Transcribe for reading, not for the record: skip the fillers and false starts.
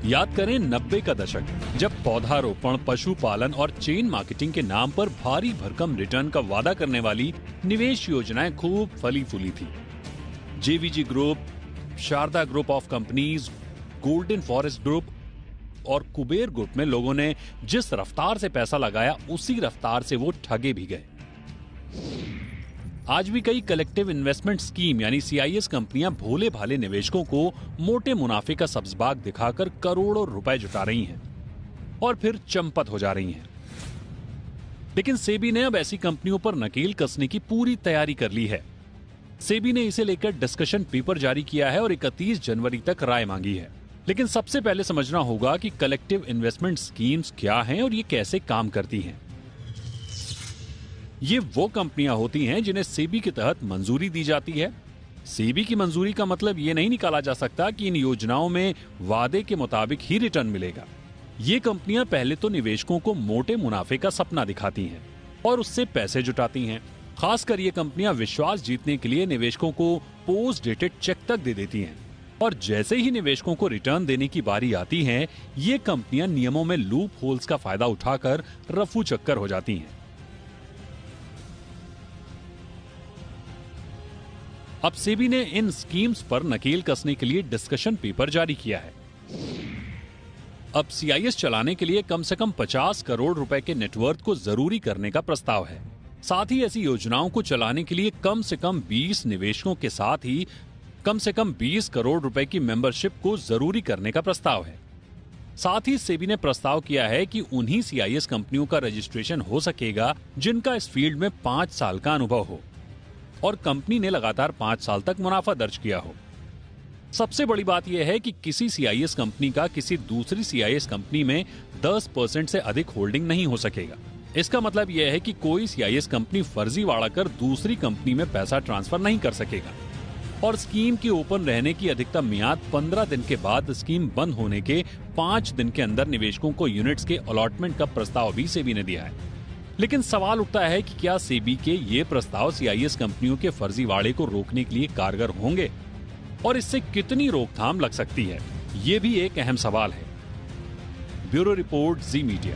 याद करें 90 का दशक, जब पौधारोपण, पशुपालन और चेन मार्केटिंग के नाम पर भारी भरकम रिटर्न का वादा करने वाली निवेश योजनाएं खूब फली फूली थी। JVG group, Sharda group of companies, golden forest group और कुबेर ग्रुप में लोगों ने जिस रफ्तार से पैसा लगाया, उसी रफ्तार से वो ठगे भी गए। आज भी कई कलेक्टिव इन्वेस्टमेंट स्कीम यानी सीआईएस कंपनियां भोले भाले निवेशकों को मोटे मुनाफे का सब्ज़बाग दिखाकर करोड़ों रुपए जुटा रही हैं और फिर चंपत हो जा रही हैं। लेकिन सेबी ने अब ऐसी कंपनियों पर नकेल कसने की पूरी तैयारी कर ली है। सेबी ने इसे लेकर डिस्कशन पेपर जारी किया है और 31 जनवरी तक राय मांगी है। लेकिन सबसे पहले समझना होगा कि कलेक्टिव इन्वेस्टमेंट स्कीम्स क्या हैं और ये कैसे काम करती हैं। ये वो कंपनियां होती हैं जिन्हें सेबी के तहत मंजूरी दी जाती है। सेबी की मंजूरी का मतलब ये नहीं निकाला जा सकता कि इन योजनाओं में वादे के मुताबिक ही रिटर्न मिलेगा। ये कंपनियां पहले तो निवेशकों को मोटे मुनाफे का सपना दिखाती हैं और उससे पैसे जुटाती हैं। खासकर ये कंपनियां विश्वास जीतने के लिए निवेशकों को पोस्ट डेटेड चेक तक दे देती हैं और जैसे ही निवेशकों को रिटर्न देने की बारी आती है, ये कंपनियां नियमों में लूप होल्स का फायदा उठाकर रफू चक्कर हो जाती हैं। अब सेबी ने इन स्कीम्स पर नकेल कसने के लिए डिस्कशन पेपर जारी किया है। अब सीआईएस चलाने के लिए कम से कम 50 करोड़ रुपए के नेटवर्थ को जरूरी करने का प्रस्ताव है। साथ ही ऐसी योजनाओं को चलाने के लिए कम से कम 20 निवेशकों के साथ ही कम से कम 20 करोड़ रुपए की मेंबरशिप को जरूरी करने का प्रस्ताव है। साथ ही सेबी ने प्रस्ताव किया है कि उन्हीं सीआईएस कंपनियों का रजिस्ट्रेशन हो सकेगा जिनका इस फील्ड में 5 साल का अनुभव हो और कंपनी ने लगातार 5 साल तक मुनाफा दर्ज किया हो। सबसे बड़ी बात यह है कि किसी सीआईएस कंपनी का किसी दूसरी सीआईएस कंपनी में 10% से अधिक होल्डिंग नहीं हो सकेगा। इसका मतलब यह है कि कोई सीआईएस कंपनी फर्जीवाड़ा कर दूसरी कंपनी में पैसा ट्रांसफर नहीं कर सकेगा और स्कीम की ओपन रहने की अधिकतम मियाद 15 दिन के बाद स्कीम बंद होने के 5 दिन के अंदर निवेशकों को यूनिट्स के अलॉटमेंट का प्रस्ताव भी सेबी ने दिया है। लेकिन सवाल उठता है कि क्या सेबी के ये प्रस्ताव सीआईएस कंपनियों के फर्जीवाड़े को रोकने के लिए कारगर होंगे और इससे कितनी रोकथाम लग सकती है, ये भी एक अहम सवाल है। ब्यूरो रिपोर्ट, जी मीडिया।